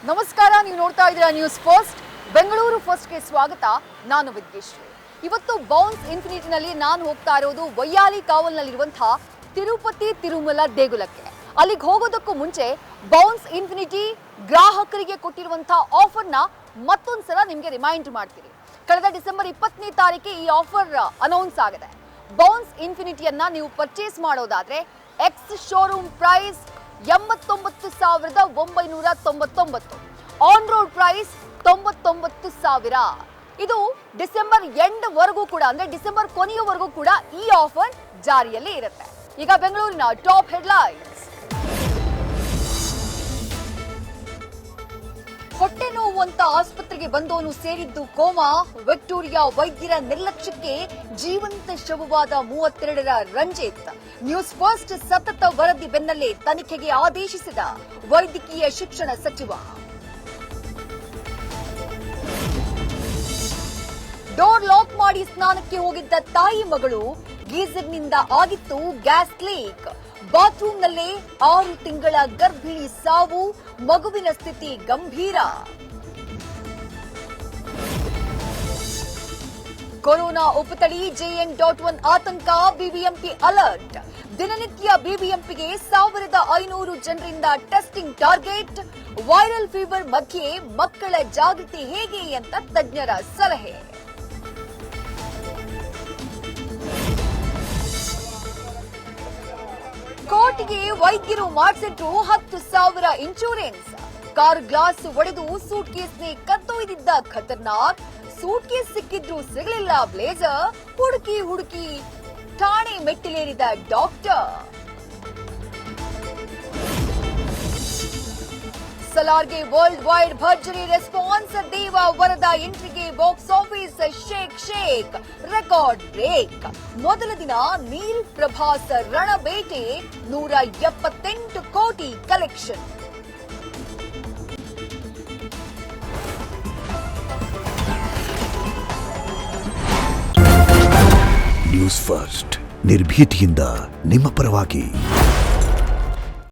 ನಮಸ್ಕಾರ, ನೀವು ನೋಡ್ತಾ ಇದ್ದೀರಾ ನ್ಯೂಸ್ ಫಸ್ಟ್. ಬೆಂಗಳೂರು ಫಸ್ಟ್ಗೆ ಸ್ವಾಗತ. ನಾನು ವಿದ್ಯೇಶ್ವರಿ. ಇವತ್ತು ಬೌನ್ಸ್ ಇನ್ಫಿನಿಟಿನಲ್ಲಿ ನಾನು ಹೋಗ್ತಾ ಇರೋದು ವೈಯಾಲಿ ಕಾವಲ್ನಲ್ಲಿರುವಂತಹ ತಿರುಪತಿ ತಿರುಮಲ ದೇಗುಲಕ್ಕೆ. ಅಲ್ಲಿಗೆ ಹೋಗೋದಕ್ಕೂ ಮುಂಚೆ ಬೌನ್ಸ್ ಇನ್ಫಿನಿಟಿ ಗ್ರಾಹಕರಿಗೆ ಕೊಟ್ಟಿರುವಂತಹ ಆಫರ್ನ ಮತ್ತೊಂದ್ಸಲ ನಿಮಗೆ ರಿಮೈಂಡ್ ಮಾಡ್ತೀನಿ. ಕಳೆದ ಡಿಸೆಂಬರ್ 20ನೇ ತಾರೀಕಿಗೆ ಈ ಆಫರ್ ಅನೌನ್ಸ್ ಆಗಿದೆ. ಬೌನ್ಸ್ ಇನ್ಫಿನಿಟಿಯನ್ನ ನೀವು ಪರ್ಚೇಸ್ ಮಾಡೋದಾದ್ರೆ ex showroom price 89,999, on road price 99,000. ಇದು ಡಿಸೆಂಬರ್ ಎಂಡ್ ವರೆಗೂ ಕೂಡ, ಅಂದ್ರೆ ಡಿಸೆಂಬರ್ ಕೊನೆಯವರೆಗೂ ಕೂಡ ಈ ಆಫರ್ ಜಾರಿಯಲ್ಲಿ ಇರುತ್ತೆ. ಈಗ ಬೆಂಗಳೂರಿನ ಟಾಪ್ ಹೆಡ್ಲೈನ್ಸ್. ಹೊಟ್ಟೆ ನೋವು ಅಂತ ಆಸ್ಪತ್ರೆಗೆ ಬಂದವನು ಸೇರಿದ್ದು ಕೋಮಾ. ವಿಕ್ಟೋರಿಯಾ ವೈದ್ಯರ ನಿರ್ಲಕ್ಷ್ಯಕ್ಕೆ ಜೀವಂತ ಶವವಾದ 32ರ ರಂಜಿತ್. ನ್ಯೂಸ್ ಫಸ್ಟ್ ಸತತ ವರದಿ ಬೆನ್ನಲ್ಲೇ ತನಿಖೆಗೆ ಆದೇಶಿಸಿದ ವೈದ್ಯಕೀಯ ಶಿಕ್ಷಣ ಸಚಿವ. ಡೋರ್ ಲಾಕ್ ಮಾಡಿ ಸ್ನಾನಕ್ಕೆ ಹೋಗಿದ್ದ ತಾಯಿ ಮಗಳು, ಗೀಸರ್ನಿಂದ ಆಗಿತ್ತು ಗ್ಯಾಸ್ ಲೀಕ್. ಬಾತ್ರೂಮ್ನಲ್ಲೇ 6 ತಿಂಗಳ ಗರ್ಭಿಣಿ ಸಾವು, ಮಗುವಿನ ಸ್ಥಿತಿ ಗಂಭೀರ. ಕೊರೋನಾ ಉಪತಳಿ JN.1 ಆತಂಕ, ಬಿಬಿಎಂಪಿ ಅಲರ್ಟ್. ದಿನನಿತ್ಯ ಬಿಬಿಎಂಪಿಗೆ 1,500 ಜನರಿಂದ ಟೆಸ್ಟಿಂಗ್ ಟಾರ್ಗೆಟ್. ವೈರಲ್ ಫೀವರ್ ಮಧ್ಯೆ ಮಕ್ಕಳ ಜಾಗೃತಿ ಹೇಗೆ ಅಂತ ತಜ್ಞರ ಸಲಹೆ. ಕೋರ್ಟ್ಗೆ ವೈದ್ಯರು ಮಾಡಿಸಿದ್ರು 10,000 ಇನ್ಶೂರೆನ್ಸ್. ಕಾರ್ ಗ್ಲಾಸ್ ಒಡೆದು ಸೂಟ್ ಕೇಸ್ನೇ ಕದ್ದೊಯ್ದಿದ್ದ ಖತರ್ನಾಕ್. ಸೂಟ್ ಕೇಸ್ ಸಿಕ್ಕಿದ್ರು ಸಿಗಲಿಲ್ಲ ಬ್ಲೇಸರ್. ಹುಡುಕಿ ಠಾಣೆ ಮೆಟ್ಟಿಲೇರಿದ ಡಾಕ್ಟರ್. ಸಲಾರ್ಗೆ ವರ್ಲ್ಡ್ ವೈಡ್ ಭರ್ಜರಿ ರೆಸ್ಪಾನ್ಸ್. ದೇವ ವರದ ಎಂಟ್ರಿಗೆ box office shake record break. ಮೊದಲ ದಿನ ನೀಲ್ ಪ್ರಭಾಸ್ ರಣಬೇಟೆ, 178 ಕೋಟಿ ಕಲೆಕ್ಷನ್. ನ್ಯೂಸ್ ಫಸ್ಟ್, ನಿರ್ಭೀತಿಯಿಂದ ನಿಮ್ಮ ಪರವಾಗಿ.